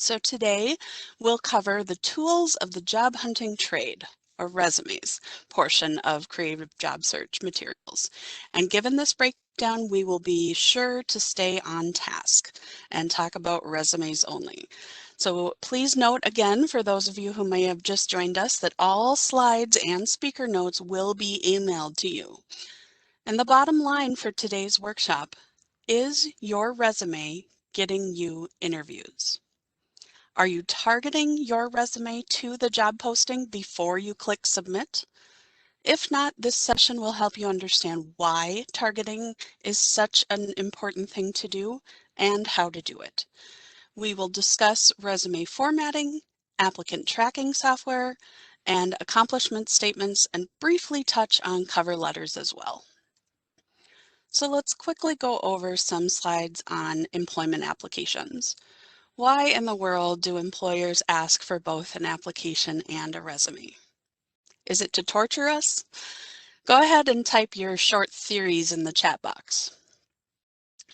So today we'll cover the tools of the job hunting trade, or resumes, portion of creative job search materials. And given this breakdown, we will be sure to stay on task and talk about resumes only. So please note again, for those of you who may have just joined us, that all slides and speaker notes will be emailed to you. And the bottom line for today's workshop: is your resume getting you interviews? Are you targeting your resume to the job posting before you click submit? If not, this session will help you understand why targeting is such an important thing to do and how to do it. We will discuss resume formatting, applicant tracking software, and accomplishment statements, and briefly touch on cover letters as well. So let's quickly go over some slides on employment applications. Why in the world do employers ask for both an application and a resume? Is it to torture us? Go ahead and type your short theories in the chat box.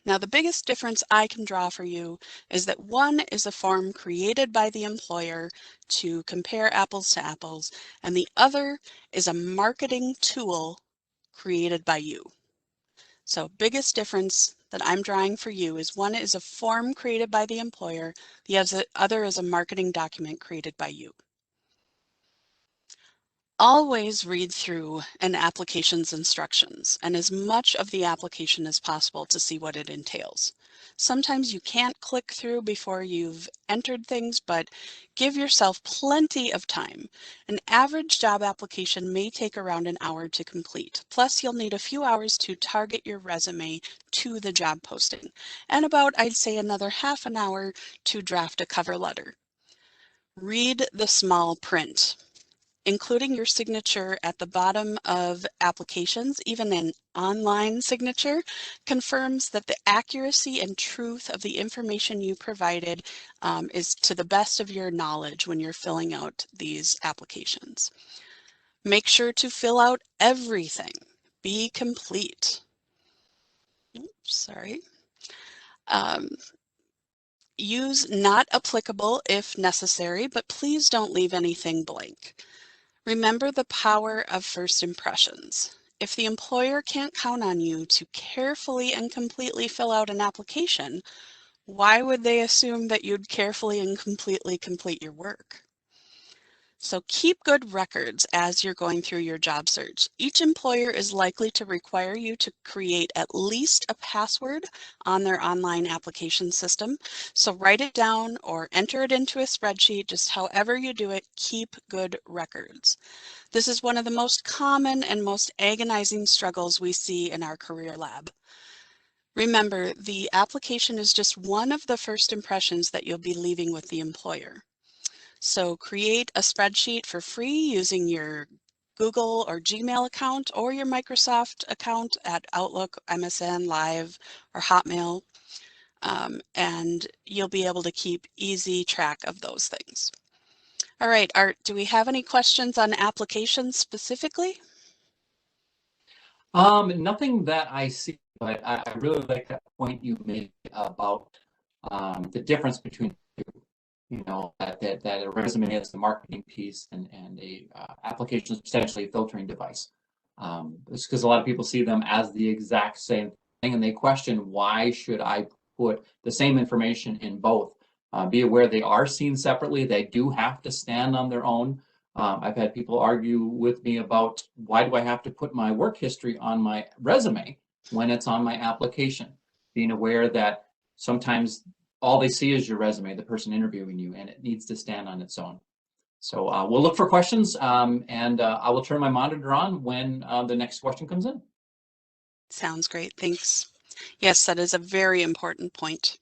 Now, the biggest difference I can draw for you is that one is a form created by the employer to compare apples to apples, and the other is a marketing tool created by you. So biggest difference that I'm drawing for you is one is a form created by the employer, the other is a marketing document created by you. Always read through an application's instructions and as much of the application as possible to see what it entails. Sometimes you can't click through before you've entered things, but give yourself plenty of time. An average job application may take around an hour to complete. Plus, you'll need a few hours to target your resume to the job posting, and about, I'd say, another half an hour to draft a cover letter. Read the small print. Including your signature at the bottom of applications, even an online signature, confirms that the accuracy and truth of the information you provided is to the best of your knowledge when you're filling out these applications. Make sure to fill out everything. Be complete. Oops, sorry. Use not applicable if necessary, but please don't leave anything blank. Remember the power of first impressions. If the employer can't count on you to carefully and completely fill out an application, why would they assume that you'd carefully and completely complete your work? So keep good records as you're going through your job search. Each employer is likely to require you to create at least a password on their online application system. So write it down or enter it into a spreadsheet. Just however you do it, keep good records. This is one of the most common and most agonizing struggles we see in our career lab. Remember, the application is just one of the first impressions that you'll be leaving with the employer. So create a spreadsheet for free using your Google or Gmail account or your Microsoft account at Outlook, MSN, Live, or Hotmail, and you'll be able to keep easy track of those things. All right, Art, do we have any questions on applications specifically? Nothing that I see, but I really like that point you made about the difference between, that a resume is the marketing piece and a application is potentially a filtering device. It's because a lot of people see them as the exact same thing, and they question, why should I put the same information in both? Be aware they are seen separately. They do have to stand on their own. I've had people argue with me about, why do I have to put my work history on my resume when it's on my application? Being aware that sometimes all they see is your resume, the person interviewing you, and it needs to stand on its own. So we'll look for questions, and I will turn my monitor on when the next question comes in. Sounds great, thanks. Yes, that is a very important point.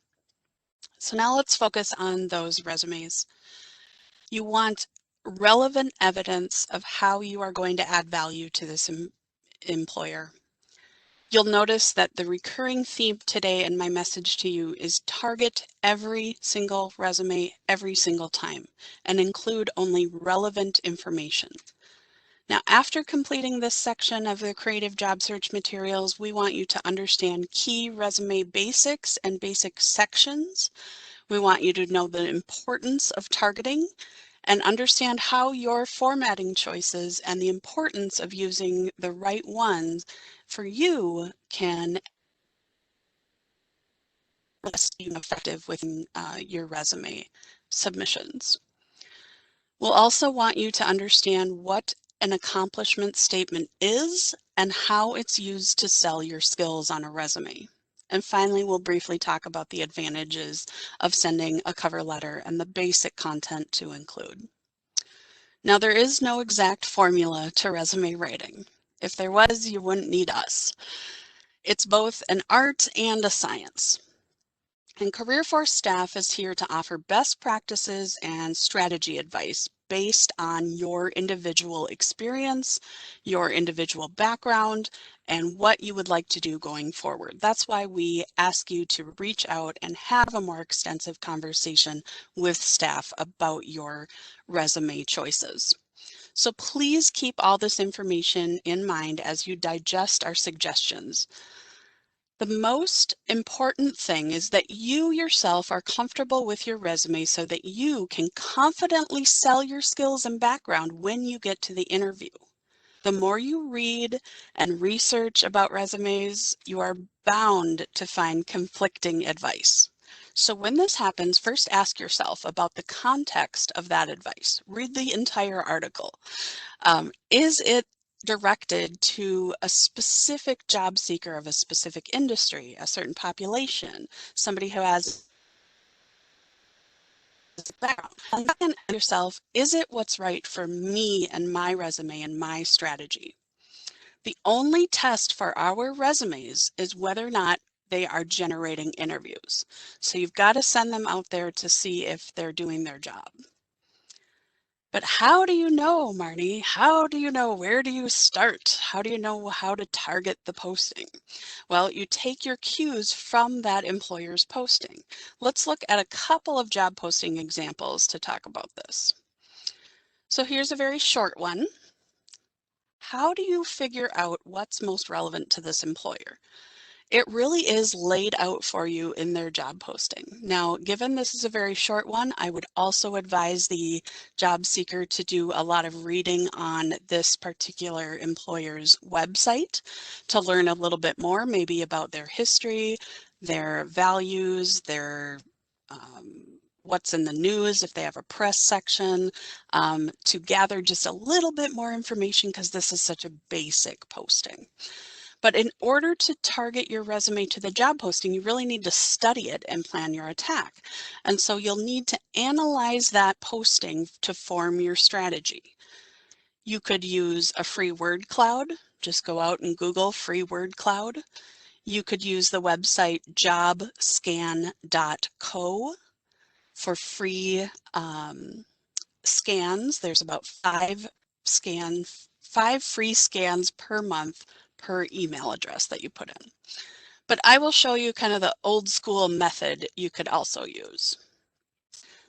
So now let's focus on those resumes. You want relevant evidence of how you are going to add value to this employer. You'll notice that the recurring theme today in my message to you is target every single resume every single time and include only relevant information. Now, after completing this section of the Creative Job Search materials, we want you to understand key resume basics and basic sections. We want you to know the importance of targeting and understand how your formatting choices and the importance of using the right ones for you can be effective with your resume submissions. We'll also want you to understand what an accomplishment statement is and how it's used to sell your skills on a resume. And finally, we'll briefly talk about the advantages of sending a cover letter and the basic content to include. Now, there is no exact formula to resume writing. If there was, you wouldn't need us. It's both an art and a science. And CareerForce staff is here to offer best practices and strategy advice based on your individual experience, your individual background, and what you would like to do going forward. That's why we ask you to reach out and have a more extensive conversation with staff about your resume choices. So please keep all this information in mind as you digest our suggestions. The most important thing is that you yourself are comfortable with your resume so that you can confidently sell your skills and background when you get to the interview. The more you read and research about resumes, you are bound to find conflicting advice. So when this happens, first ask yourself about the context of that advice. Read the entire article. Is it directed to a specific job seeker of a specific industry, a certain population, somebody who has a background? And second, ask yourself, is it what's right for me and my resume and my strategy? The only test for our resumes is whether or not they are generating interviews. So you've got to send them out there to see if they're doing their job. But how do you know, Marnie? How do you know? Where do you start? How do you know how to target the posting? Well, you take your cues from that employer's posting. Let's look at a couple of job posting examples to talk about this. So here's a very short one. How do you figure out what's most relevant to this employer? It really is laid out for you in their job posting. Now, given this is a very short one, I would also advise the job seeker to do a lot of reading on this particular employer's website to learn a little bit more, maybe about their history, their values, their what's in the news, if they have a press section, to gather just a little bit more information because this is such a basic posting. But in order to target your resume to the job posting, you really need to study it and plan your attack. And so you'll need to analyze that posting to form your strategy. You could use a free word cloud. Just go out and Google free word cloud. You could use the website jobscan.co for free scans. There's about five free scans per month per email address that you put in. But I will show you kind of the old school method you could also use.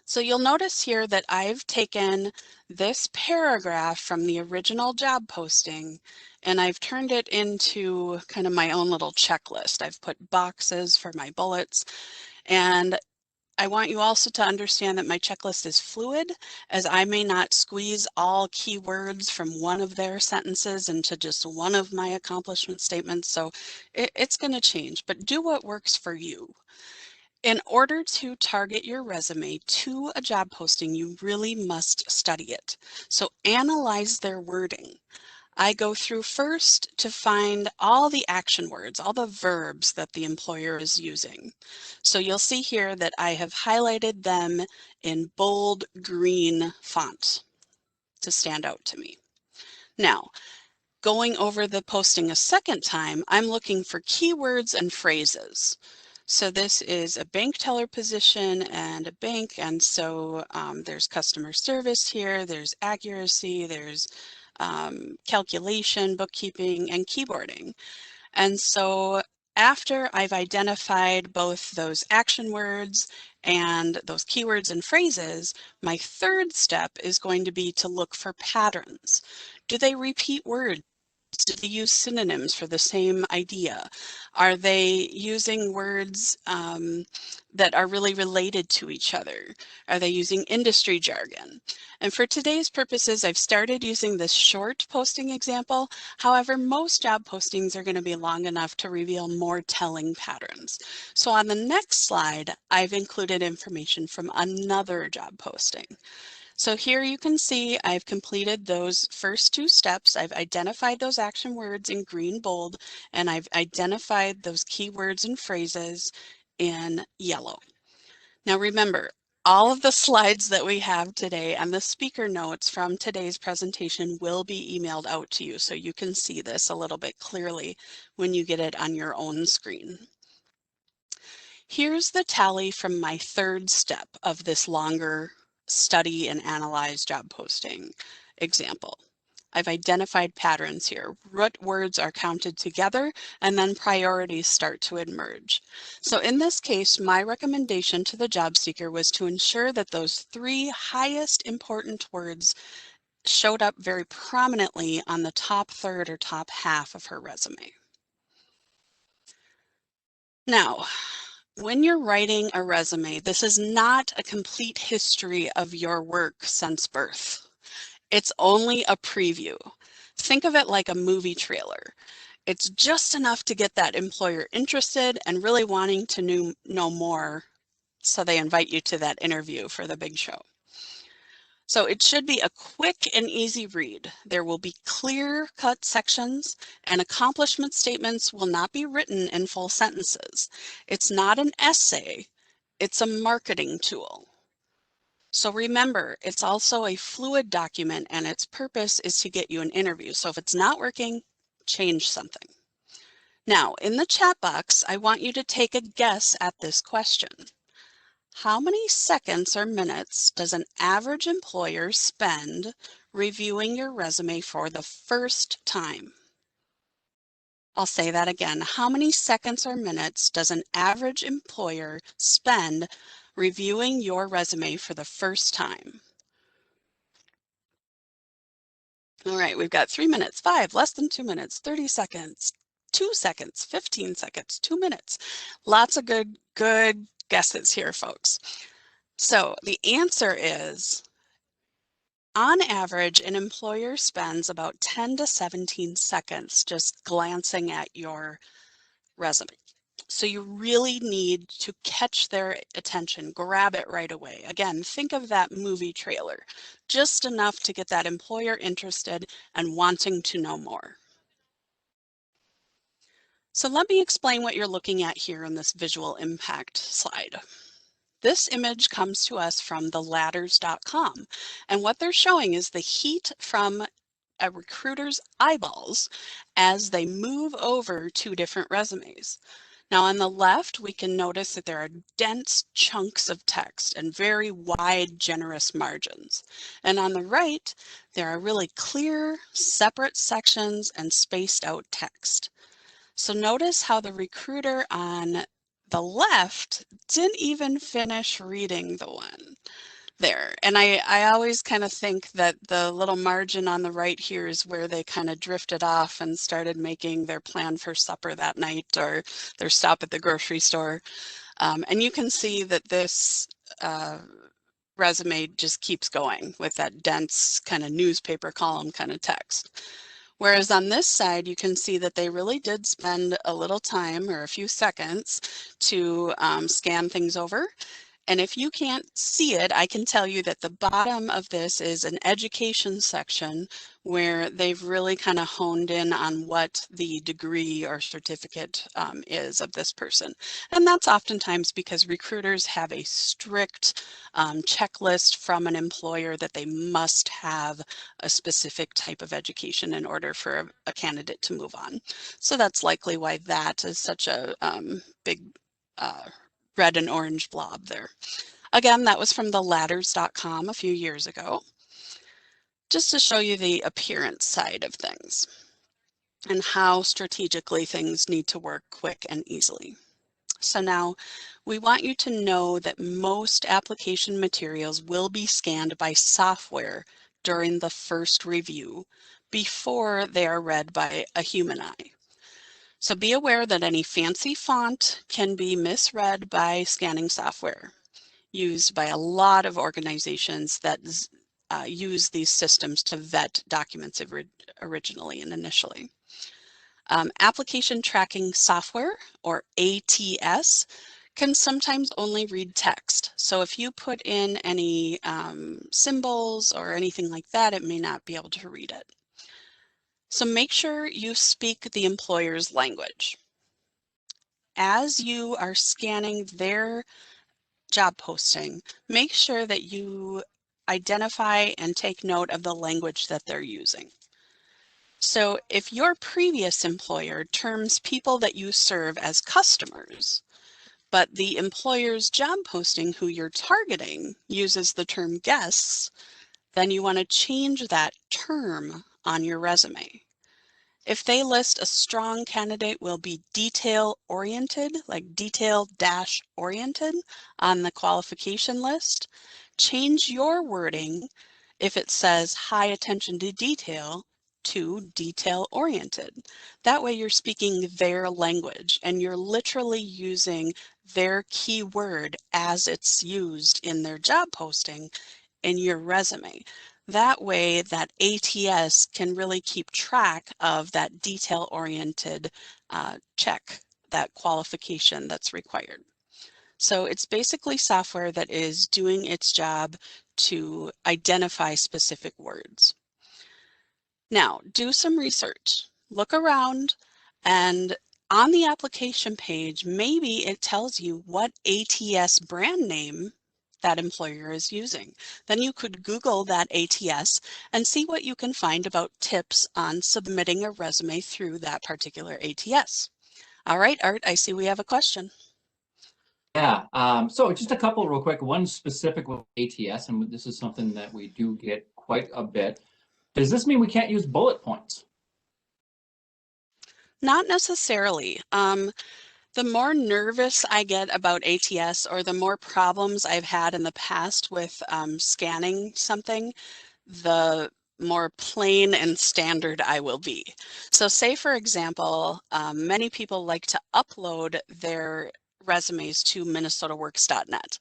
So you'll notice here that I've taken this paragraph from the original job posting and I've turned it into kind of my own little checklist. I've put boxes for my bullets, and I want you also to understand that my checklist is fluid, as I may not squeeze all keywords from one of their sentences into just one of my accomplishment statements. So it's going to change, but do what works for you. In order to target your resume to a job posting, you really must study it. So analyze their wording. I go through first to find all the action words, all the verbs that the employer is using. So you'll see here that I have highlighted them in bold green font to stand out to me. Now, going over the posting a second time, I'm looking for keywords and phrases. So this is a bank teller position and a bank, and so there's customer service here, there's accuracy, there's calculation, bookkeeping, and keyboarding. And so after I've identified both those action words and those keywords and phrases, my third step is going to be to look for patterns. Do they repeat words? Do they use synonyms for the same idea? Are they using words that are really related to each other? Are they using industry jargon? And for today's purposes, I've started using this short posting example. However, most job postings are going to be long enough to reveal more telling patterns. So on the next slide, I've included information from another job posting. So here you can see I've completed those first two steps. I've identified those action words in green bold, and I've identified those keywords and phrases in yellow. Now remember, all of the slides that we have today and the speaker notes from today's presentation will be emailed out to you, so you can see this a little bit clearly when you get it on your own screen. Here's the tally from my third step of this longer study and analyze job posting example. I've identified patterns here. Root words are counted together and then priorities start to emerge. So in this case, my recommendation to the job seeker was to ensure that those 3 highest important words showed up very prominently on the top third or top half of her resume. Now, when you're writing a resume, this is not a complete history of your work since birth. It's only a preview. Think of it like a movie trailer. It's just enough to get that employer interested and really wanting to know more, so they invite you to that interview for the big show. So it should be a quick and easy read. There will be clear-cut sections, and accomplishment statements will not be written in full sentences. It's not an essay, it's a marketing tool. So remember, it's also a fluid document, and its purpose is to get you an interview. So if it's not working, change something. Now, in the chat box, I want you to take a guess at this question. How many seconds or minutes does an average employer spend reviewing your resume for the first time? I'll say that again. How many seconds or minutes does an average employer spend reviewing your resume for the first time? All right, we've got 3 minutes, 5, less than 2 minutes, 30 seconds, 2 seconds, 15 seconds, 2 minutes. Lots of good guesses here, folks. So the answer is, on average, an employer spends about 10 to 17 seconds just glancing at your resume. So you really need to catch their attention, grab it right away. Again, think of that movie trailer, just enough to get that employer interested and wanting to know more. So let me explain what you're looking at here in this visual impact slide. This image comes to us from theladders.com, and what they're showing is the heat from a recruiter's eyeballs as they move over 2 different resumes. Now on the left, we can notice that there are dense chunks of text and very wide, generous margins. And on the right, there are really clear, separate sections and spaced out text. So notice how the recruiter on the left didn't even finish reading the one there. And I always kind of think that the little margin on the right here is where they kind of drifted off and started making their plan for supper that night or their stop at the grocery store. And you can see that this resume just keeps going with that dense kind of newspaper column kind of text. Whereas on this side, you can see that they really did spend a little time or a few seconds to scan things over. And if you can't see it, I can tell you that the bottom of this is an education section where they've really kind of honed in on what the degree or certificate is of this person. And that's oftentimes because recruiters have a strict checklist from an employer that they must have a specific type of education in order for a candidate to move on. So that's likely why that is such a big red and orange blob there. Again, that was from theladders.com a few years ago, just to show you the appearance side of things and how strategically things need to work quick and easily. So now we want you to know that most application materials will be scanned by software during the first review before they are read by a human eye. So be aware that any fancy font can be misread by scanning software used by a lot of organizations that use these systems to vet documents originally and initially. Application Tracking Software, or ATS, can sometimes only read text. So if you put in any symbols or anything like that, it may not be able to read it. So make sure you speak the employer's language. As you are scanning their job posting, make sure that you identify and take note of the language that they're using. So if your previous employer terms people that you serve as customers, but the employer's job posting who you're targeting uses the term guests, then you want to change that term on your resume. If they list a strong candidate will be detail-oriented, like detail-oriented on the qualification list, change your wording if it says high attention to detail to detail-oriented. That way you're speaking their language and you're literally using their keyword as it's used in their job posting in your resume. That way that ATS can really keep track of that detail-oriented check, that qualification that's required. So it's basically software that is doing its job to identify specific words. Now, do some research. Look around, and on the application page, maybe it tells you what ATS brand name that employer is using. Then you could Google that ATS and see what you can find about tips on submitting a resume through that particular ATS. All right, Art, I see we have a question. Yeah, so just a couple real quick. One specific with ATS, and this is something that we do get quite a bit. Does this mean we can't use bullet points? Not necessarily. The more nervous I get about ATS or the more problems I've had in the past with scanning something, the more plain and standard I will be. So say, for example, many people like to upload their resumes to minnesotaworks.net.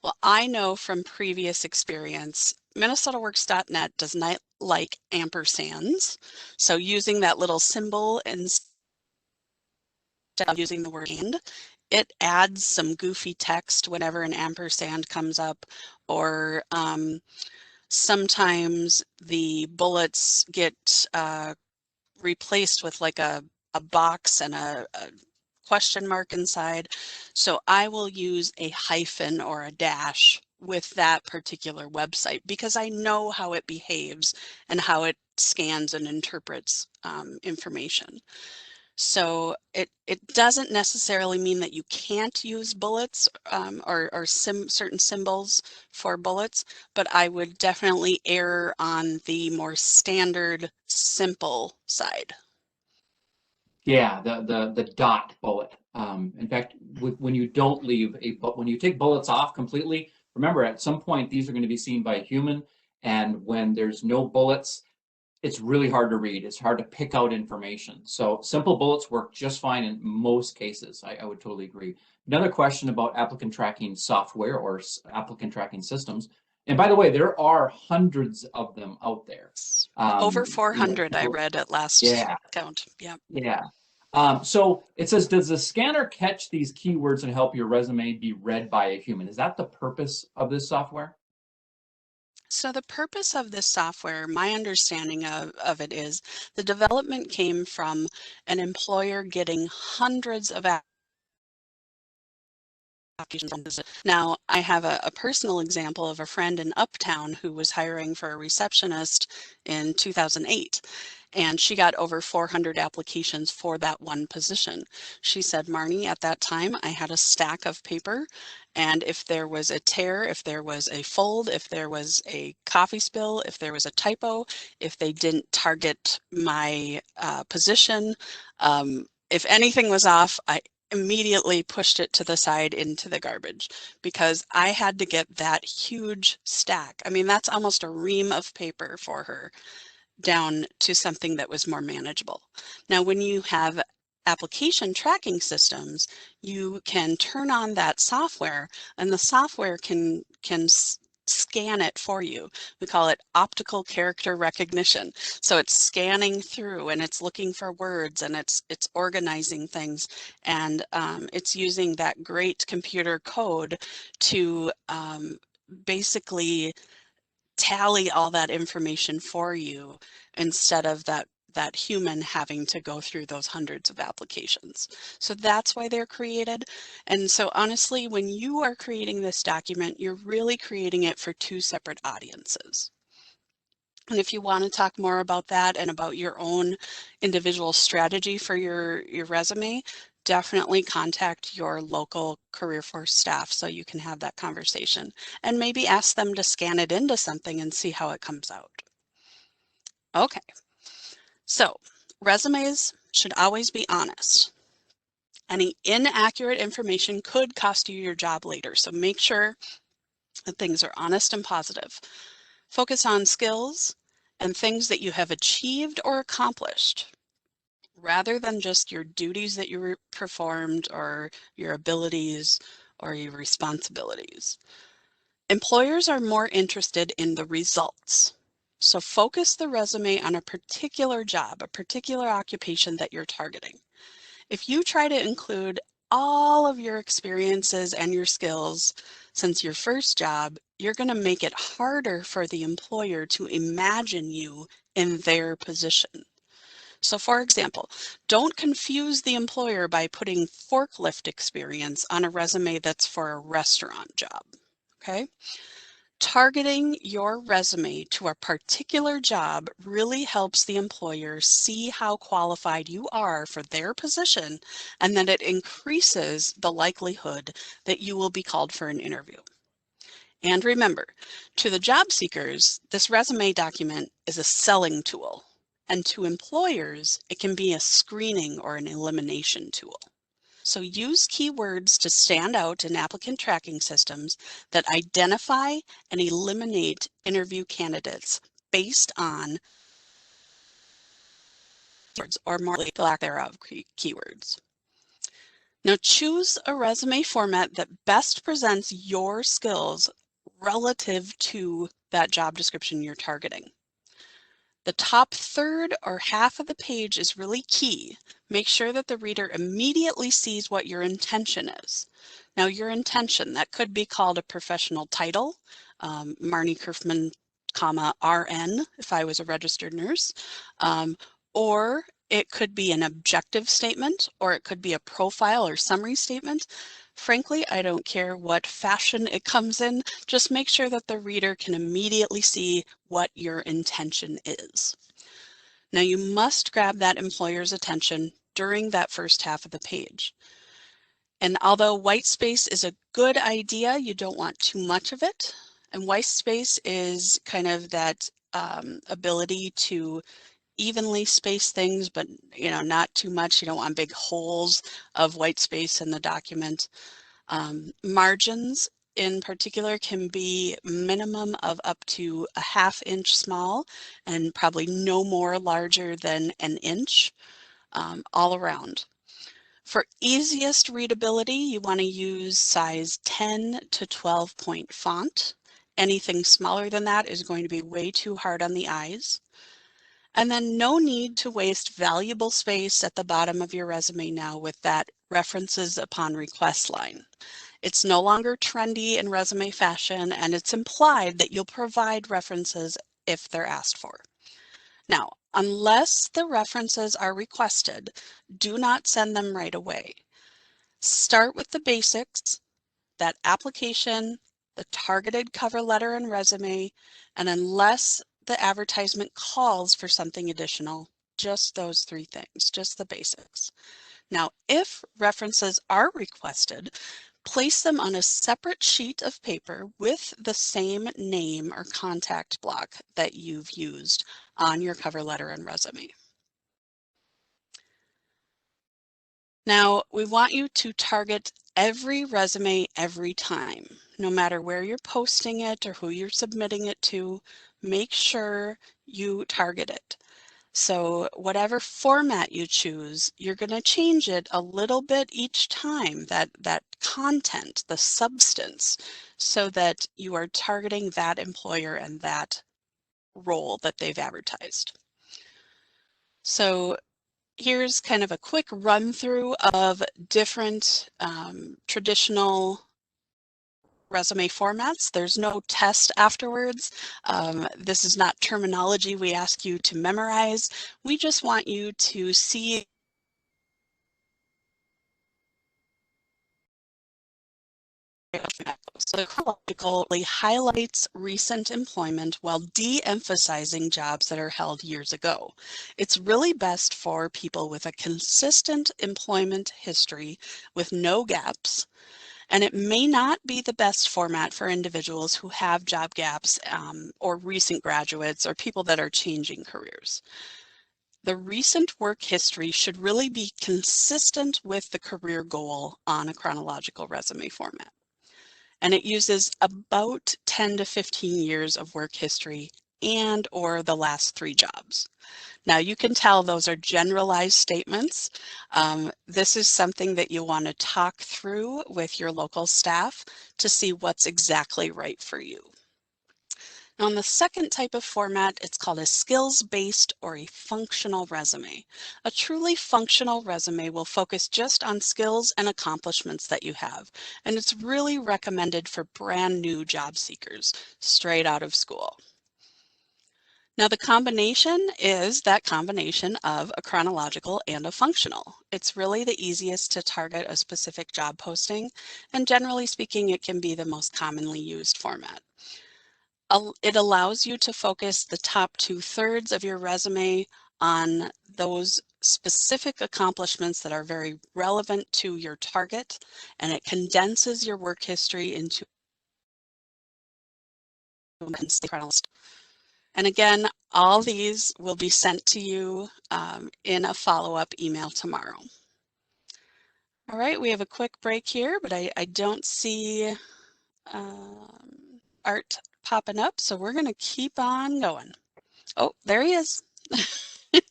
Well, I know from previous experience, minnesotaworks.net does not like ampersands. So using that little symbol instead of using the word and, it adds some goofy text whenever an ampersand comes up, or sometimes the bullets get replaced with like a box and a question mark inside. So I will use a hyphen or a dash with that particular website because I know how it behaves and how it scans and interprets information. So it doesn't necessarily mean that you can't use bullets or certain symbols for bullets, but I would definitely err on the more standard, simple side. Yeah, the dot bullet. In fact, when you don't leave when you take bullets off completely, remember at some point these are going to be seen by a human, and when there's no bullets, it's really hard to read. It's hard to pick out information. So simple bullets work just fine in most cases. I would totally agree. Another question about applicant tracking software or applicant tracking systems. And by the way, there are hundreds of them out there. Over You know, 400 I people, read at last yeah, count. Yeah. yeah. So it says, does the scanner catch these keywords and help your resume be read by a human? Is that the purpose of this software? So the purpose of this software, my understanding of it is the development came from an employer getting hundreds of applications. Now, I have a personal example of a friend in Uptown who was hiring for a receptionist in 2008. And she got over 400 applications for that one position. She said, Marnie, at that time, I had a stack of paper. And if there was a tear, if there was a fold, if there was a coffee spill, if there was a typo, if they didn't target my position, if anything was off, I immediately pushed it to the side into the garbage because I had to get that huge stack. I mean, that's almost a ream of paper for her down to something that was more manageable. Now, when you have application tracking systems, you can turn on that software and the software can scan it for you. We call it optical character recognition. So it's scanning through and it's looking for words and it's organizing things, and it's using that great computer code to basically tally all that information for you instead of that human having to go through those hundreds of applications. So that's why they're created. And so honestly, when you are creating this document, you're really creating it for two separate audiences. And if you want to talk more about that and about your own individual strategy for your resume, definitely contact your local career force staff so you can have that conversation and maybe ask them to scan it into something and see how it comes out. Okay, so resumes should always be honest. Any inaccurate information could cost you your job later, so make sure that things are honest and positive. Focus on skills and things that you have achieved or accomplished, rather than just your duties that you performed or your abilities or your responsibilities. Employers are more interested in the results. So focus the resume on a particular job, a particular occupation that you're targeting. If you try to include all of your experiences and your skills since your first job, you're going to make it harder for the employer to imagine you in their position. So for example, don't confuse the employer by putting forklift experience on a resume that's for a restaurant job, okay? Targeting your resume to a particular job really helps the employer see how qualified you are for their position, and then it increases the likelihood that you will be called for an interview. And remember, to the job seekers, this resume document is a selling tool, and to employers, it can be a screening or an elimination tool. So use keywords to stand out in applicant tracking systems that identify and eliminate interview candidates based on words or more lack thereof keywords. Now choose a resume format that best presents your skills relative to that job description you're targeting. The top third or half of the page is really key. Make sure that the reader immediately sees what your intention is. Now your intention, that could be called a professional title, Marnie Kerfman, comma, RN, if I was a registered nurse, or it could be an objective statement, or it could be a profile or summary statement. Frankly, I don't care what fashion it comes in, just make sure that the reader can immediately see what your intention is. Now you must grab that employer's attention during that first half of the page. And although white space is a good idea, you don't want too much of it. And white space is kind of that ability to evenly space things, but not too much. You don't want big holes of white space in the document. Margins in particular can be minimum of up to a ½ inch small and probably no more larger than an inch all around. For easiest readability, you want to use size 10 to 12 point font. Anything smaller than that is going to be way too hard on the eyes. And then no need to waste valuable space at the bottom of your resume now with that references upon request line. It's no longer trendy in resume fashion, and it's implied that you'll provide references if they're asked for. Now, unless the references are requested, do not send them right away. Start with the basics, that application, the targeted cover letter and resume, and unless the advertisement calls for something additional, just those three things, just the basics. Now, if references are requested, place them on a separate sheet of paper with the same name or contact block that you've used on your cover letter and resume. Now, we want you to target every resume every time. no matter where you're posting it or who you're submitting it to, make sure you target it. So whatever format you choose, you're going to change it a little bit each time, that content, the substance, so that you are targeting that employer and that role that they've advertised. So here's kind of a quick run through of different traditional resume formats. There's no test afterwards. This is not terminology we ask you to memorize. We just want you to see so the chronologically highlights recent employment while de-emphasizing jobs that are held years ago. It's really best for people with a consistent employment history with no gaps, and it may not be the best format for individuals who have job gaps or recent graduates or people that are changing careers. The recent work history should really be consistent with the career goal on a chronological resume format. And it uses about 10 to 15 years of work history and or the last 3 jobs. Now you can tell those are generalized statements. This is something that you want to talk through with your local staff to see what's exactly right for you. Now, on the second type of format, it's called a skills-based or a functional resume. A truly functional resume will focus just on skills and accomplishments that you have, and it's really recommended for brand new job seekers straight out of school. Now the combination is that combination of a chronological and a functional. It's really the easiest to target a specific job posting, and generally speaking, it can be the most commonly used format. It allows you to focus the top 2/3 of your resume on those specific accomplishments that are very relevant to your target, and it condenses your work history into and again, all these will be sent to you in a follow-up email tomorrow. All right, we have a quick break here, but I don't see Art popping up, so we're going to keep on going. Oh, there he is. Do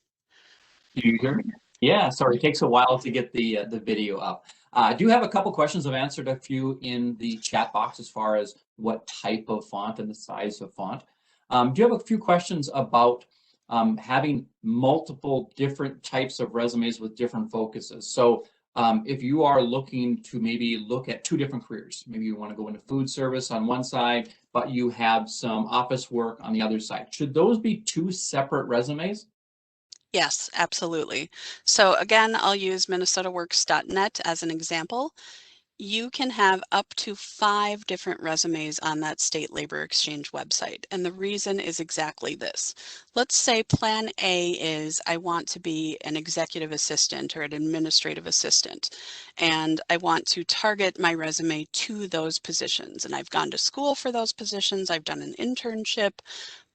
you hear me? Yeah, sorry, it takes a while to get the video up. I do have a couple questions. I've answered a few in the chat box as far as what type of font and the size of font. Do you have a few questions about having multiple different types of resumes with different focuses? So if you are looking to maybe look at 2 different careers, maybe you want to go into food service on one side, but you have some office work on the other side. Should those be 2 separate resumes? Yes, absolutely. So again, I'll use minnesotaworks.net as an example. You can have up to 5 different resumes on that state labor exchange website. And the reason is exactly this. Let's say plan A is I want to be an executive assistant or an administrative assistant, and I want to target my resume to those positions. And I've gone to school for those positions. I've done an internship.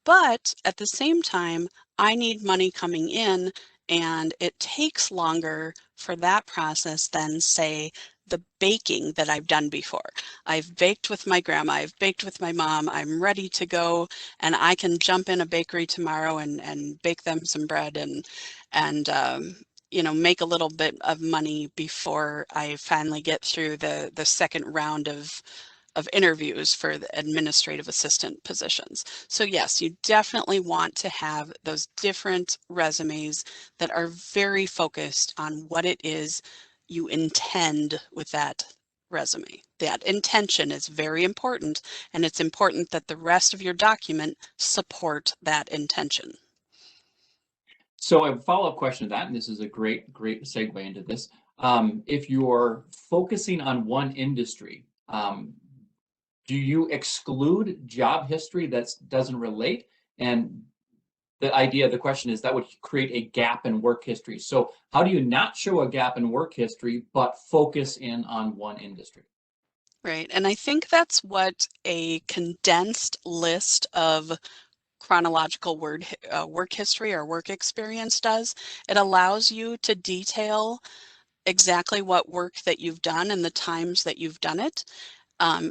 But at the same time, I need money coming in, and it takes longer for that process than, say, the baking that I've done before. I've baked with my grandma, I've baked with my mom, I'm ready to go, and I can jump in a bakery tomorrow and bake them some bread and you know, make a little bit of money before I finally get through the second round of interviews for the administrative assistant positions. So yes, you definitely want to have those different resumes that are very focused on what it is you intend with that resume. That intention is very important, and it's important that the rest of your document support that intention. So a follow-up question to that, and this is a great segue into this. If you're focusing on one industry, do you exclude job history that doesn't relate? And the idea of the question is that would create a gap in work history. So how do you not show a gap in work history, but focus in on one industry? Right, and I think that's what a condensed list of chronological work history or work experience does. It allows you to detail exactly what work that you've done and the times that you've done it.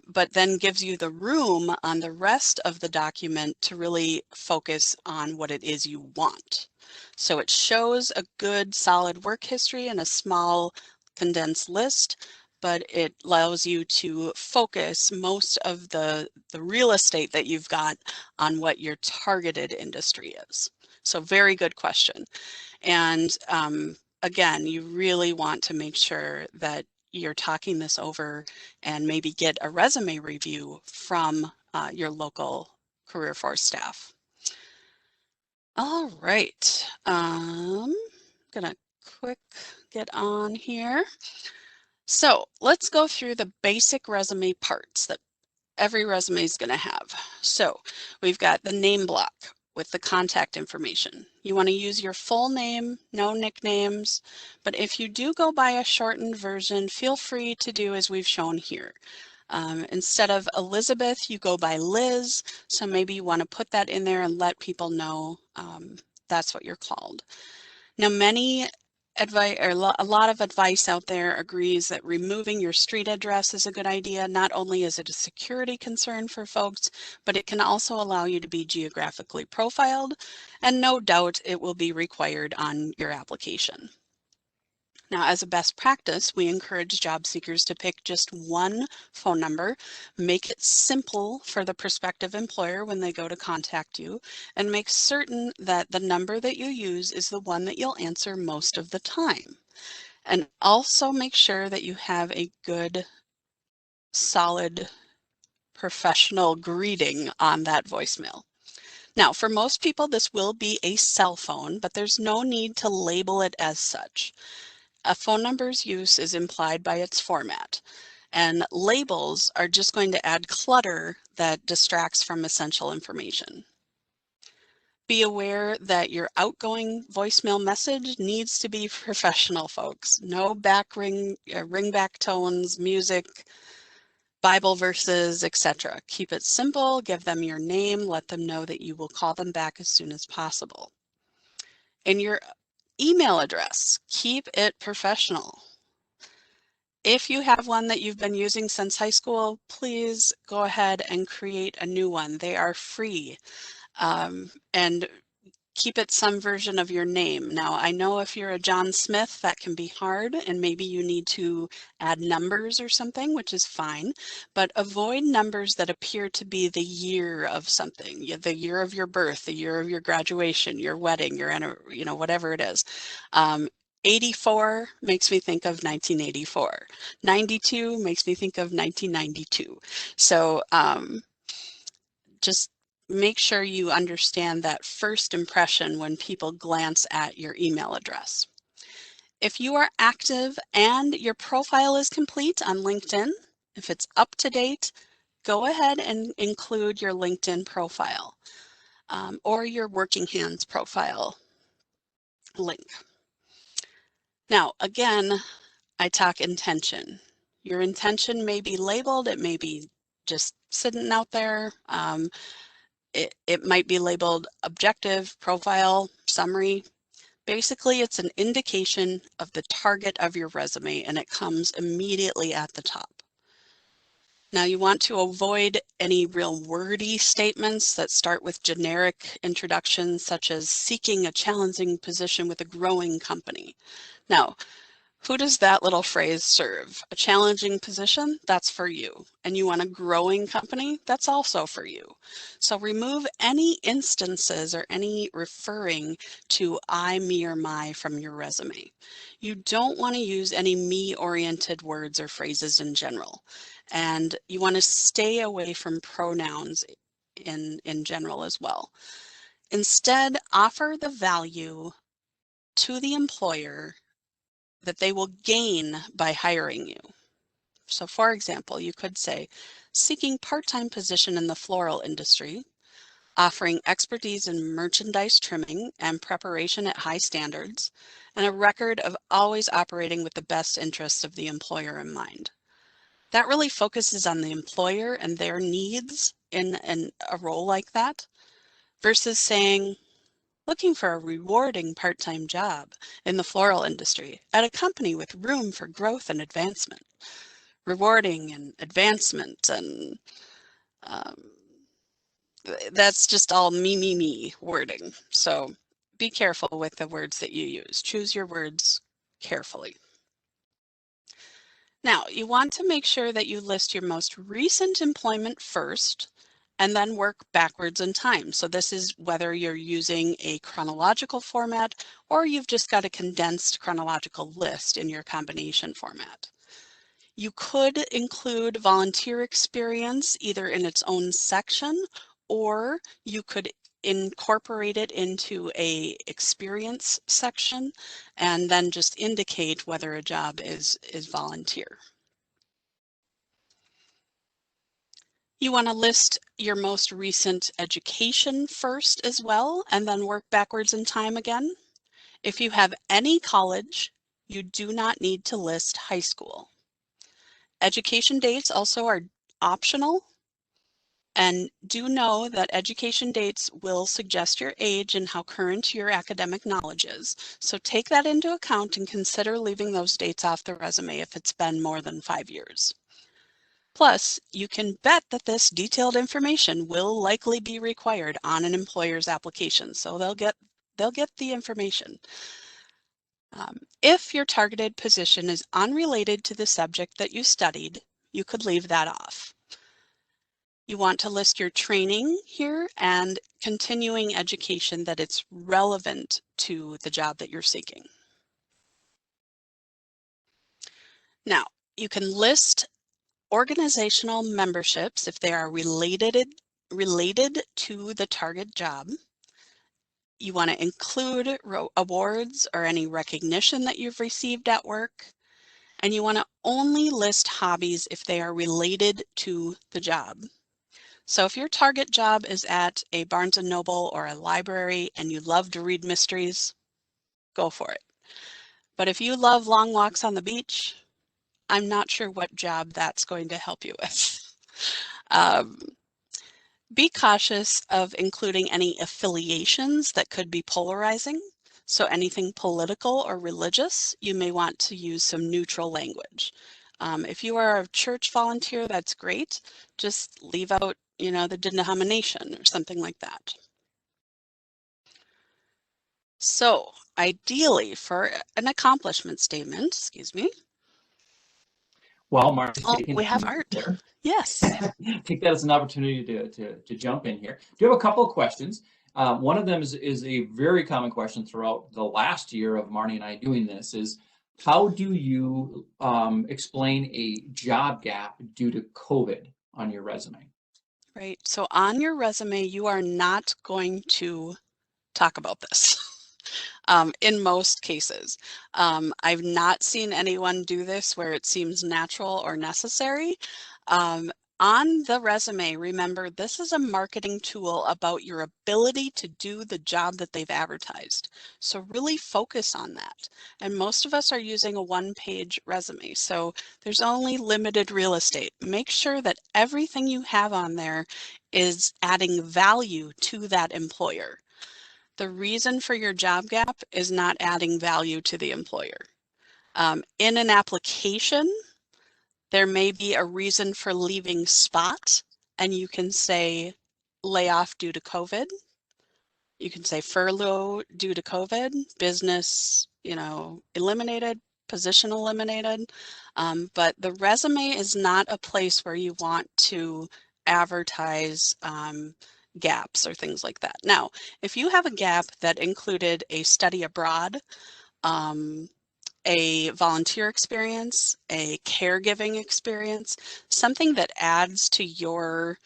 but then gives you the room on the rest of the document to really focus on what it is you want. So it shows a good solid work history and a small condensed list, but it allows you to focus most of the real estate that you've got on what your targeted industry is. So very good question. And again, you really want to make sure that you're talking this over and maybe get a resume review from your local career force staff. All right, gonna quick get on here. So let's go through the basic resume parts that every resume is going to have. So we've got the name block with the contact information. You want to use your full name, no nicknames, but if you do go by a shortened version, feel free to do as we've shown here. Instead of Elizabeth, you go by Liz, so maybe you want to put that in there and let people know that's what you're called. Now, many advice or a lot of advice out there agrees that removing your street address is a good idea. Not only is it a security concern for folks, but it can also allow you to be geographically profiled, and no doubt it will be required on your application. Now, as a best practice, we encourage job seekers to pick just one phone number, make it simple for the prospective employer when they go to contact you, and make certain that the number that you use is the one that you'll answer most of the time. And also make sure that you have a good, solid, professional greeting on that voicemail. Now, for most people, this will be a cell phone, but there's no need to label it as such. A phone number's use is implied by its format, and labels are just going to add clutter that distracts from essential information. Be aware that your outgoing voicemail message needs to be professional, folks. No ringback tones, music, Bible verses, etc. Keep it simple, give them your name, let them know that you will call them back as soon as possible. In your email address, keep it professional. If you have one that you've been using since high school, please go ahead and create a new one. They are free. And keep it some version of your name. Now, I know if you're a John Smith, that can be hard, and maybe you need to add numbers or something, which is fine, but avoid numbers that appear to be the year of something, the year of your birth, the year of your graduation, your wedding, your, whatever it is. 84 makes me think of 1984. 92 makes me think of 1992. So just make sure you understand that first impression when people glance at your email address. If you are active and your profile is complete on LinkedIn, if it's up to date, go ahead and include your LinkedIn profile or your Working Hands profile link. Now, again, I talk intention. Your intention may be labeled, it may be just sitting out there. It might be labeled objective, profile, summary. Basically, it's an indication of the target of your resume, and it comes immediately at the top. Now, you want to avoid any real wordy statements that start with generic introductions, such as seeking a challenging position with a growing company. Now, who does that little phrase serve? A challenging position? That's for you. And you want a growing company? That's also for you. So remove any instances or any referring to I, me, or my from your resume. You don't want to use any me-oriented words or phrases in general. And you want to stay away from pronouns in general as well. Instead, offer the value to the employer that they will gain by hiring you. So for example, you could say, seeking part-time position in the floral industry, offering expertise in merchandise trimming and preparation at high standards, and a record of always operating with the best interests of the employer in mind. That really focuses on the employer and their needs in a role like that, versus saying, looking for a rewarding part-time job in the floral industry at a company with room for growth and advancement. rewarding and advancement, and that's just all me wording. So be careful with the words that you use. Choose your words carefully. Now, you want to make sure that you list your most recent employment first and then work backwards in time. So this is whether you're using a chronological format or you've just got a condensed chronological list in your combination format. You could include volunteer experience either in its own section, or you could incorporate it into a experience section and then just indicate whether a job is volunteer. You want to list your most recent education first as well, and then work backwards in time again. If you have any college, you do not need to list high school. Education dates also are optional, and do know that education dates will suggest your age and how current your academic knowledge is. So take that into account and consider leaving those dates off the resume if it's been more than 5 years. Plus, you can bet that this detailed information will likely be required on an employer's application, so they'll get the information. If your targeted position is unrelated to the subject that you studied, you could leave that off. You want to list your training here and continuing education that it's relevant to the job that you're seeking. Now, you can list organizational memberships if they are related to the target job. You want to include awards or any recognition that you've received at work. And you want to only list hobbies if they are related to the job. So if your target job is at a Barnes & Noble or a library and you love to read mysteries, go for it. But if you love long walks on the beach, I'm not sure what job that's going to help you with. Be cautious of including any affiliations that could be polarizing. So anything political or religious, you may want to use some neutral language. If you are a church volunteer, that's great. Just leave out, the denomination or something like that. So ideally for an accomplishment statement, excuse me. Well, Marty, Oh, we have art. there. Yes. Take that as an opportunity to jump in here. Do you have a couple of questions? One of them is a very common question throughout the last year of Marty and I doing this is, how do you explain a job gap due to COVID on your resume? Right. So on your resume, you are not going to talk about this. In most cases. I've not seen anyone do this where it seems natural or necessary. On the resume, remember, this is a marketing tool about your ability to do the job that they've advertised. So really focus on that. And most of us are using a one-page resume, so there's only limited real estate. Make sure that everything you have on there is adding value to that employer. The reason for your job gap is not adding value to the employer. In an application, there may be a reason for leaving spot, and you can say layoff due to COVID. You can say furlough due to COVID, business, eliminated, position eliminated. But the resume is not a place where you want to advertise gaps or things like that. Now, if you have a gap that included a study abroad, a volunteer experience, a caregiving experience, something that adds to your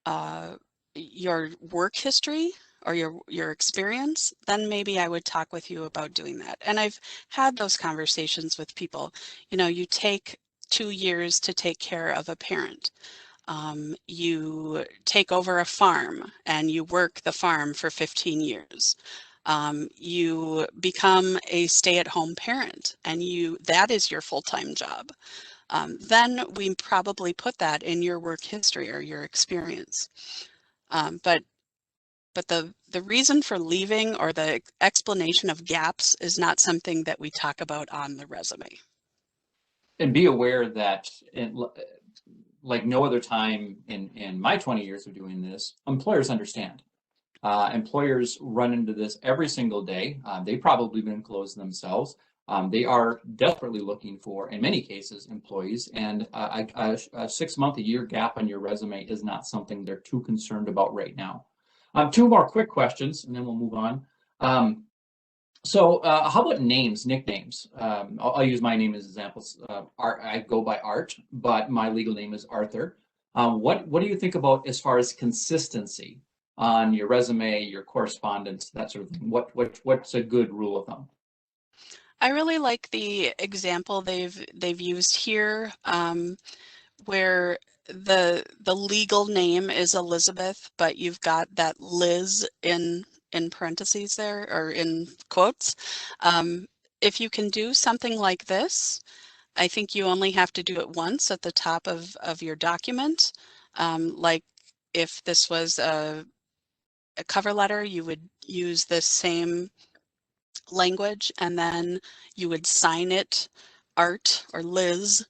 work history or your experience, then maybe I would talk with you about doing that. And I've had those conversations with people. You take 2 years to take care of a parent. You take over a farm and you work the farm for 15 years. You become a stay-at-home parent and that is your full-time job. Then we probably put that in your work history or your experience. But the reason for leaving or the explanation of gaps is not something that we talk about on the resume. And be aware that like no other time in my 20 years of doing this, employers understand. Employers run into this every single day. They've probably been closed themselves. They are desperately looking for, in many cases, employees, and a 6 month, a year gap on your resume is not something they're too concerned about right now. Two more quick questions, and then we'll move on. How about names, nicknames? I'll use my name as examples. I go by Art, but my legal name is Arthur. What do you think about as far as consistency on your resume, your correspondence, that sort of thing? What's a good rule of thumb? I really like the example they've used here, where the legal name is Elizabeth, but you've got that Liz in parentheses there, or in quotes. Um, if you can do something like this, I think you only have to do it once at the top of your document. Like if this was a cover letter, you would use this same language, and then you would sign it Art or Liz,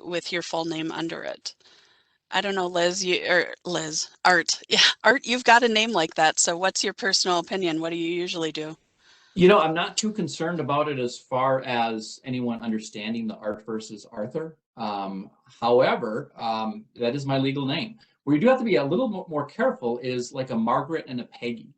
with your full name under it. I don't know, Liz, Art. Yeah, Art, you've got a name like that. So what's your personal opinion? What do you usually do? I'm not too concerned about it as far as anyone understanding the Art versus Arthur. However, that is my legal name. Where you do have to be a little more careful is like a Margaret and a Peggy.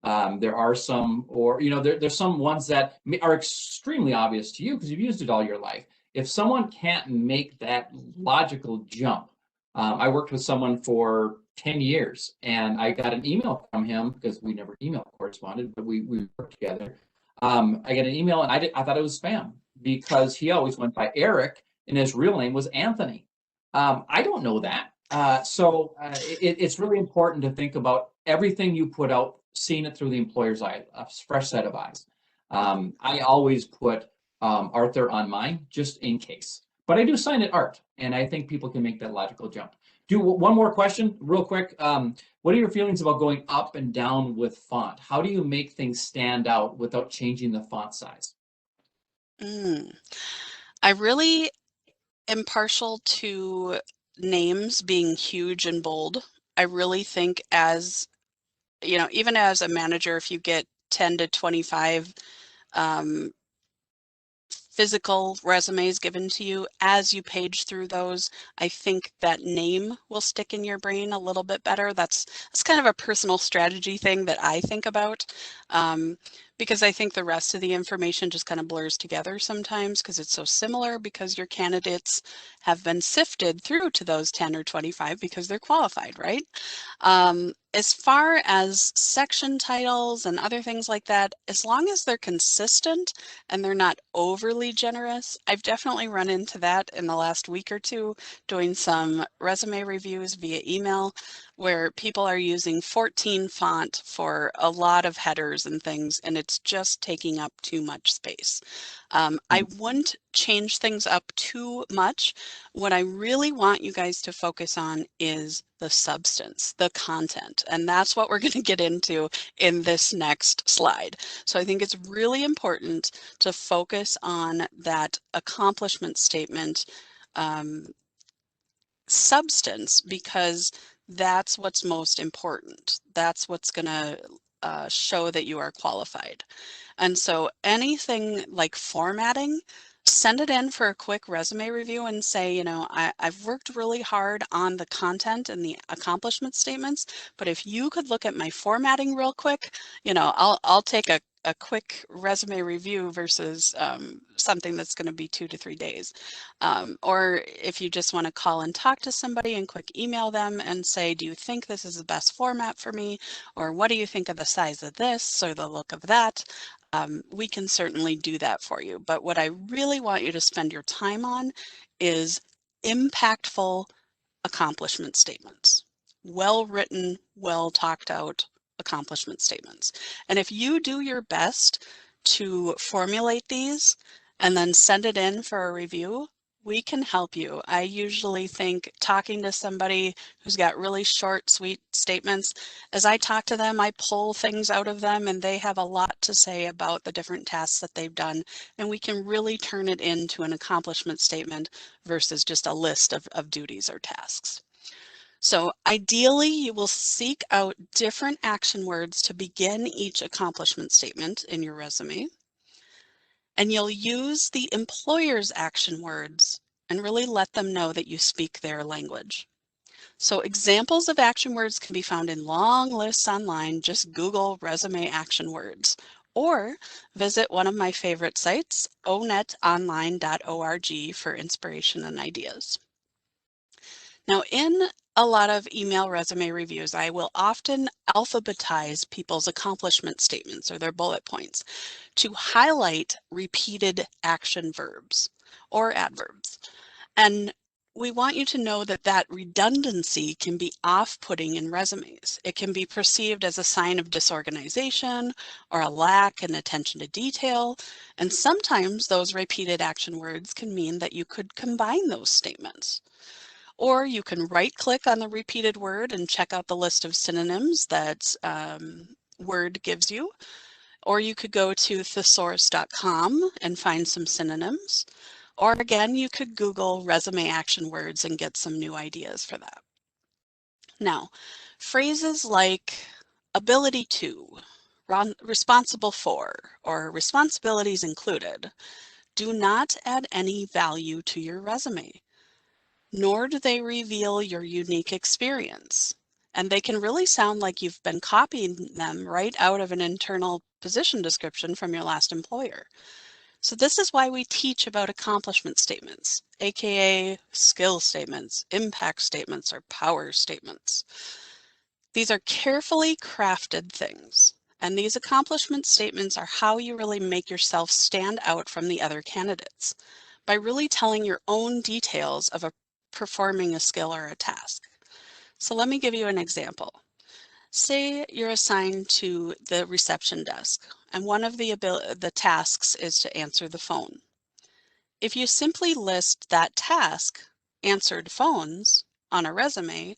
There are some, or there's some ones that are extremely obvious to you because you've used it all your life. If someone can't make that logical jump, I worked with someone for 10 years and I got an email from him because we never email corresponded, but we worked together. I got an email and I thought it was spam because he always went by Eric and his real name was Anthony. I don't know that. It's really important to think about everything you put out, seeing it through the employer's eye, a fresh set of eyes. I always put Arthur on mine just in case, but I do sign it Art, and I think people can make that logical jump. Do one more question real quick. What are your feelings about going up and down with font? How do you make things stand out without changing the font size? Mm. I really am partial to names being huge and bold. I really think as, even as a manager, if you get 10 to 25 um, physical resumes given to you, as you page through those, I think that name will stick in your brain a little bit better. That's kind of a personal strategy thing that I think about, because I think the rest of the information just kind of blurs together sometimes because it's so similar, because your candidates have been sifted through to those 10 or 25 because they're qualified, right? As far as section titles and other things like that, as long as they're consistent and they're not overly generous, I've definitely run into that in the last week or two doing some resume reviews via email where people are using 14 font for a lot of headers and things, and it's just taking up too much space. I wouldn't change things up too much. What I really want you guys to focus on is the substance, the content, and that's what we're going to get into in this next slide. So I think it's really important to focus on that accomplishment statement substance, because that's what's most important. That's what's going to show that you are qualified. And so anything like formatting, send it in for a quick resume review and say, I've worked really hard on the content and the accomplishment statements, but if you could look at my formatting real quick, I'll take a quick resume review versus something that's going to be 2 to 3 days. Or if you just want to call and talk to somebody and quick email them and say, do you think this is the best format for me? Or what do you think of the size of this or the look of that? We can certainly do that for you. But what I really want you to spend your time on is impactful accomplishment statements. Well written, well talked out accomplishment statements. And if you do your best to formulate these and then send it in for a review, We can help you. I usually think talking to somebody who's got really short, sweet statements, as I talk to them, I pull things out of them and they have a lot to say about the different tasks that they've done. And we can really turn it into an accomplishment statement versus just a list of duties or tasks. So ideally, you will seek out different action words to begin each accomplishment statement in your resume. And you'll use the employer's action words and really let them know that you speak their language. So examples of action words can be found in long lists online. Just Google resume action words or visit one of my favorite sites, onetonline.org, for inspiration and ideas. Now, in a lot of email resume reviews, I will often alphabetize people's accomplishment statements or their bullet points to highlight repeated action verbs or adverbs. And we want you to know that that redundancy can be off-putting in resumes. It can be perceived as a sign of disorganization or a lack in attention to detail. And sometimes those repeated action words can mean that you could combine those statements. Or you can right-click on the repeated word and check out the list of synonyms that Word gives you. Or you could go to thesaurus.com and find some synonyms. Or again, you could Google resume action words and get some new ideas for that. Now, phrases like ability to, responsible for, or responsibilities included do not add any value to your resume, nor do they reveal your unique experience. And they can really sound like you've been copying them right out of an internal position description from your last employer. So this is why we teach about accomplishment statements, aka skill statements, impact statements, or power statements. These are carefully crafted things. And these accomplishment statements are how you really make yourself stand out from the other candidates, by really telling your own details of performing a skill or a task. So let me give you an example. Say you're assigned to the reception desk, and one of the tasks is to answer the phone. If you simply list that task, answered phones, on a resume,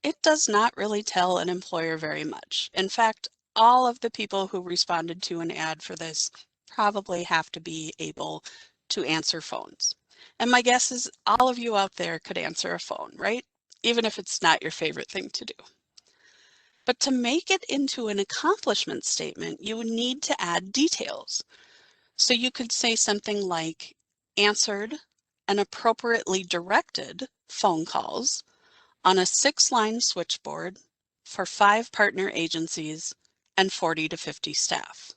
it does not really tell an employer very much. In fact, all of the people who responded to an ad for this probably have to be able to answer phones. And my guess is all of you out there could answer a phone, right? Even if it's not your favorite thing to do. But to make it into an accomplishment statement, you would need to add details. So you could say something like answered and appropriately directed phone calls on a 6-line switchboard for 5 partner agencies and 40 to 50 staff.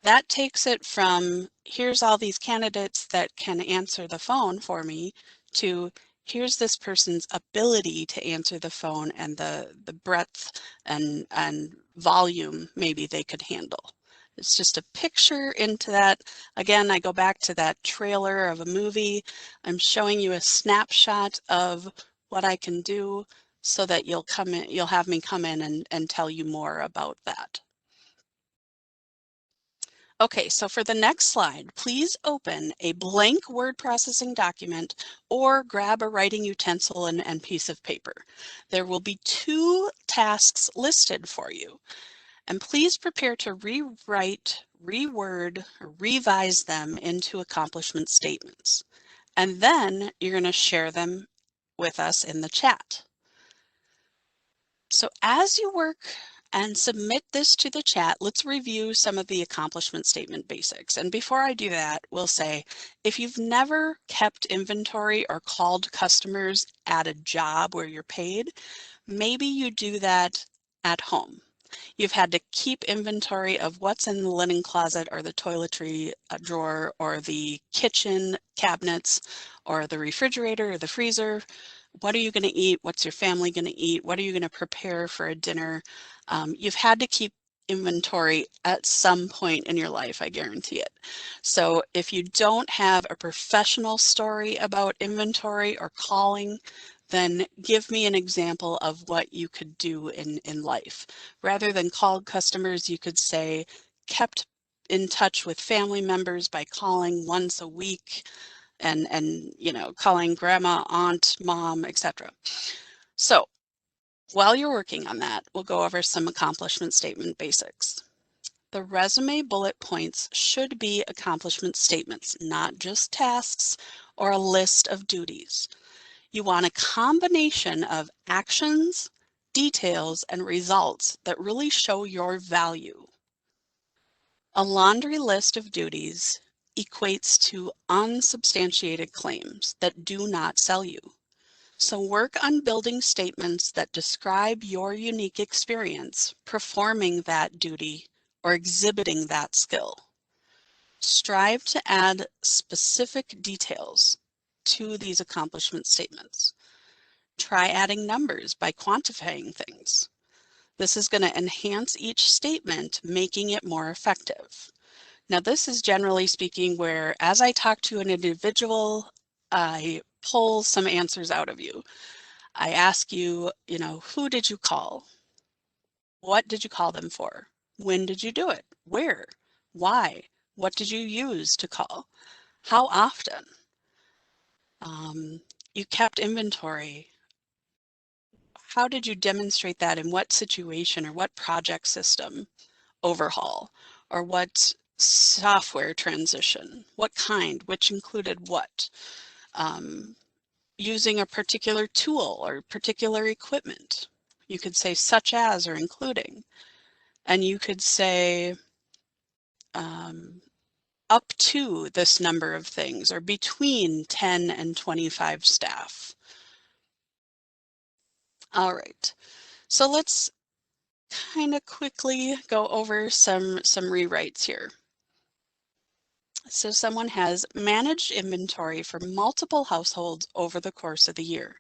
That takes it from here's all these candidates that can answer the phone for me to here's this person's ability to answer the phone and the breadth and volume maybe they could handle. It's just a picture into that. Again, I go back to that trailer of a movie. I'm showing you a snapshot of what I can do so that you'll have me come in and tell you more about that. Okay, so for the next slide, please open a blank word processing document or grab a writing utensil and piece of paper. There will be 2 tasks listed for you, and please prepare to rewrite, reword, or revise them into accomplishment statements. And then you're going to share them with us in the chat. So as you work and submit this to the chat, let's review some of the accomplishment statement basics. And before I do that, we'll say, if you've never kept inventory or called customers at a job where you're paid, maybe you do that at home. You've had to keep inventory of what's in the linen closet or the toiletry drawer or the kitchen cabinets or the refrigerator or the freezer. What are you going to eat? What's your family going to eat? What are you going to prepare for a dinner? You've had to keep inventory at some point in your life, I guarantee it. So if you don't have a professional story about inventory or calling, then give me an example of what you could do in life. Rather than called customers, you could say kept in touch with family members by calling once a week. and you know, calling grandma, aunt, mom, etc. So while you're working on that, we'll go over some accomplishment statement basics. The resume bullet points should be accomplishment statements, not just tasks or a list of duties. You want a combination of actions, details, and results that really show your value. A laundry list of duties equates to unsubstantiated claims that do not sell you. So work on building statements that describe your unique experience performing that duty or exhibiting that skill. Strive to add specific details to these accomplishment statements. Try adding numbers by quantifying things. This is going to enhance each statement, making it more effective. Now, this is generally speaking where, as I talk to an individual, I pull some answers out of you. I ask you, you know, who did you call? What did you call them for? When did you do it? Where? Why? What did you use to call? How often? You kept inventory. How did you demonstrate that? In what situation or what project system overhaul? Or what software transition? What kind? Which included what? Using a particular tool or particular equipment. You could say such as or including. And you could say up to this number of things or between 10 and 25 staff. All right, so let's kind of quickly go over some rewrites here. So someone has managed inventory for multiple households over the course of the year,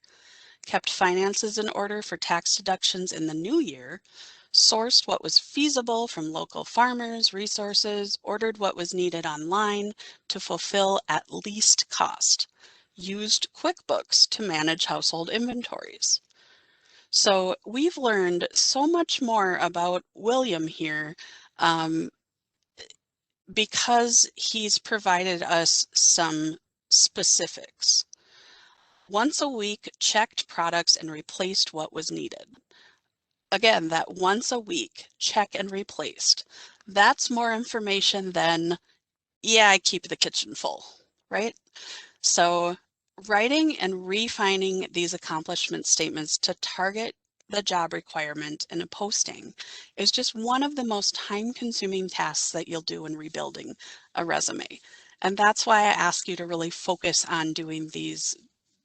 kept finances in order for tax deductions in the new year, sourced what was feasible from local farmers, resources, ordered what was needed online to fulfill at least cost, used QuickBooks to manage household inventories. So we've learned so much more about William here because he's provided us some specifics. Once a week, checked products and replaced what was needed. Again, that once a week, check and replaced. That's more information than, yeah, I keep the kitchen full, right? So writing and refining these accomplishment statements to target the job requirement in a posting is just one of the most time-consuming tasks that you'll do in rebuilding a resume. And that's why I ask you to really focus on doing these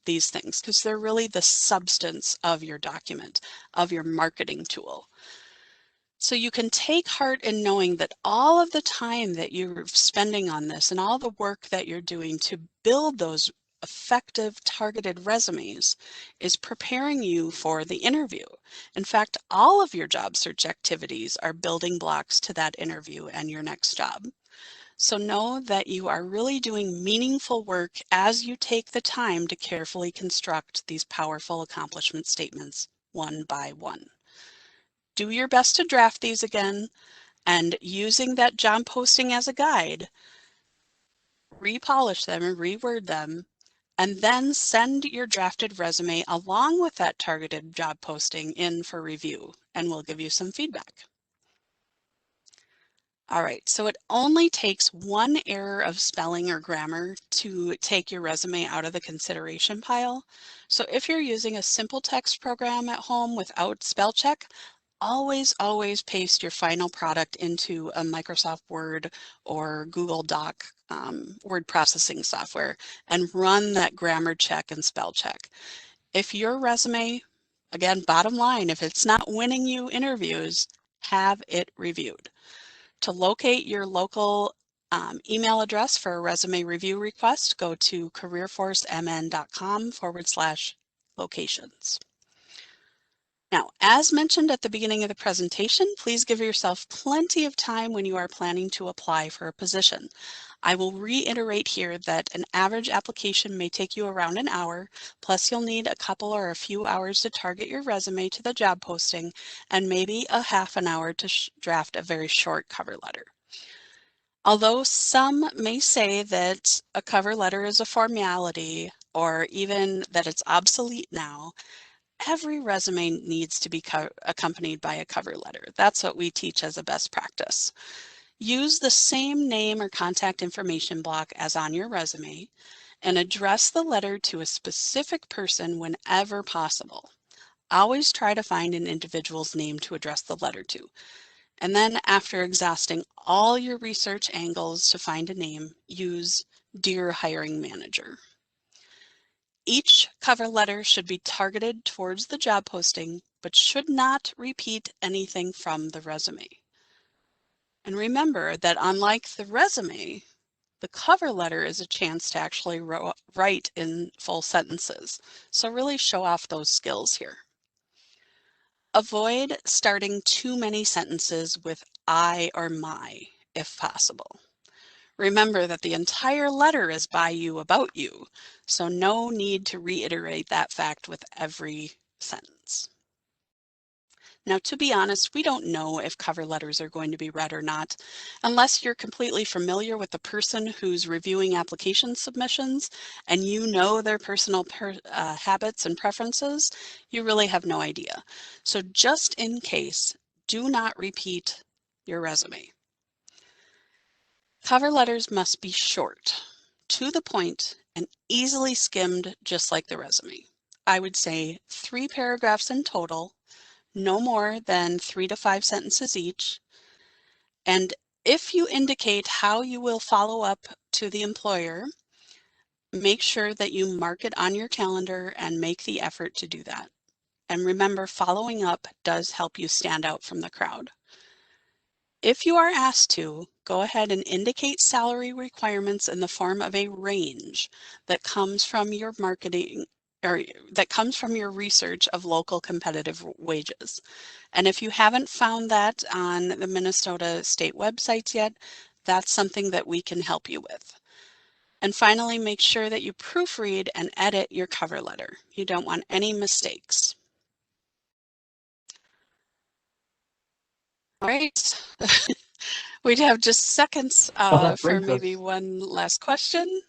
things, because they're really the substance of your document, of your marketing tool. So you can take heart in knowing that all of the time that you're spending on this and all the work that you're doing to build those effective targeted resumes is preparing you for the interview. In fact, all of your job search activities are building blocks to that interview and your next job. So know that you are really doing meaningful work as you take the time to carefully construct these powerful accomplishment statements one by one. Do your best to draft these again, and using that job posting as a guide, repolish them and reword them, and then send your drafted resume along with that targeted job posting in for review, and we'll give you some feedback. All right, so it only takes one error of spelling or grammar to take your resume out of the consideration pile. So if you're using a simple text program at home without spell check, always paste your final product into a Microsoft Word or Google Doc word processing software and run that grammar check and spell check. If your resume, again, bottom line, if it's not winning you interviews, have it reviewed. To locate your local email address for a resume review request, go to careerforcemn.com/locations. Now, as mentioned at the beginning of the presentation, please give yourself plenty of time when you are planning to apply for a position. I will reiterate here that an average application may take you around an hour, plus you'll need a couple or a few hours to target your resume to the job posting, and maybe a half an hour to draft a very short cover letter. Although some may say that a cover letter is a formality or even that it's obsolete now, every resume needs to be accompanied by a cover letter. That's what we teach as a best practice. Use the same name or contact information block as on your resume and address the letter to a specific person whenever possible. Always try to find an individual's name to address the letter to. And then after exhausting all your research angles to find a name, use Dear Hiring Manager. Each cover letter should be targeted towards the job posting, but should not repeat anything from the resume. And remember that unlike the resume, the cover letter is a chance to actually write in full sentences. So really show off those skills here. Avoid starting too many sentences with I or my, if possible. Remember that the entire letter is by you, about you, so no need to reiterate that fact with every sentence. Now, to be honest, we don't know if cover letters are going to be read or not. Unless you're completely familiar with the person who's reviewing application submissions and you know their personal habits and preferences, you really have no idea. So just in case, do not repeat your resume. Cover letters must be short, to the point, and easily skimmed just like the resume. I would say 3 paragraphs in total, no more than 3 to 5 sentences each. And if you indicate how you will follow up to the employer, make sure that you mark it on your calendar and make the effort to do that. And remember, following up does help you stand out from the crowd. If you are asked to, go ahead and indicate salary requirements in the form of a range that comes from your marketing or that comes from your research of local competitive wages. And if you haven't found that on the Minnesota state websites yet, that's something that we can help you with. And finally, make sure that you proofread and edit your cover letter. You don't want any mistakes. All right. We'd have just seconds Well, that for brings maybe us. one last question.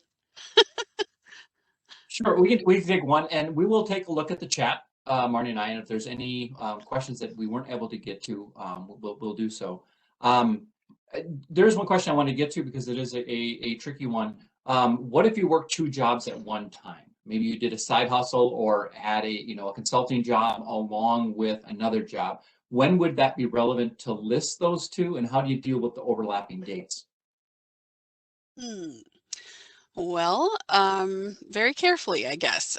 Sure, we can take one, and we will take a look at the chat, Marnie and I, and if there's any questions that we weren't able to get to, we'll do so. Um, there's one question I want to get to because it is a tricky one. What if you work 2 jobs at one time? Maybe you did a side hustle or had a consulting job along with another job. When would that be relevant to list those 2, and how do you deal with the overlapping dates? Hmm. Well, very carefully, I guess.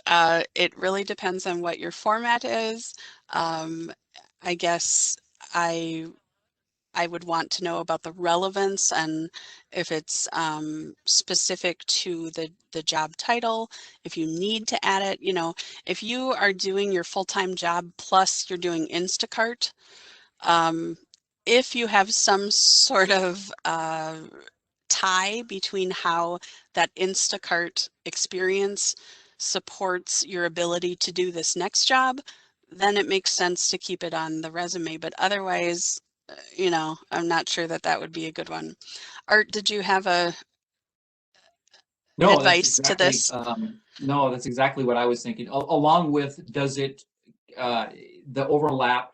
It really depends on what your format is. I guess I I would want to know about the relevance and if it's specific to the job title, if you need to add it, if you are doing your full-time job plus you're doing Instacart, um, if you have some sort of tie between how that Instacart experience supports your ability to do this next job, then it makes sense to keep it on the resume. But otherwise, I'm not sure that that would be a good one. Art, did you have a No, that's advice to exactly this? no, that's exactly what I was thinking. Along with, does it uh, the overlap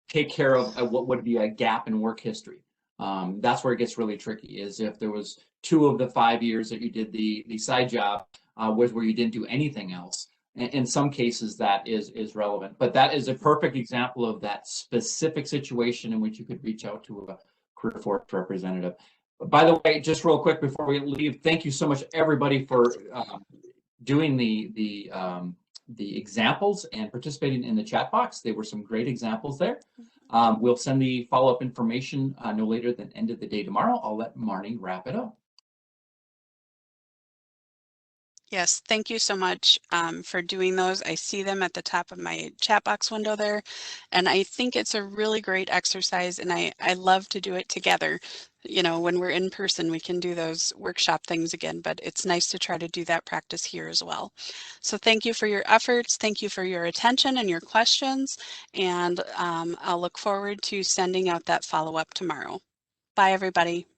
take care of what would be a gap in work history? That's where it gets really tricky. Is if there was 2 of the 5 years that you did the side job was where you didn't do anything else. In some cases, that is relevant, but that is a perfect example of that specific situation in which you could reach out to a career force representative. By the way, just real quick before we leave, thank you so much everybody for doing the examples and participating in the chat box. They were some great examples there. We'll send the follow-up information no later than end of the day tomorrow. I'll let Marnie wrap it up. Yes, thank you so much for doing those. I see them at the top of my chat box window there, and I think it's a really great exercise, and I love to do it together. When we're in person, we can do those workshop things again, but it's nice to try to do that practice here as well. So thank you for your efforts. Thank you for your attention and your questions, and I'll look forward to sending out that follow-up tomorrow. Bye, everybody.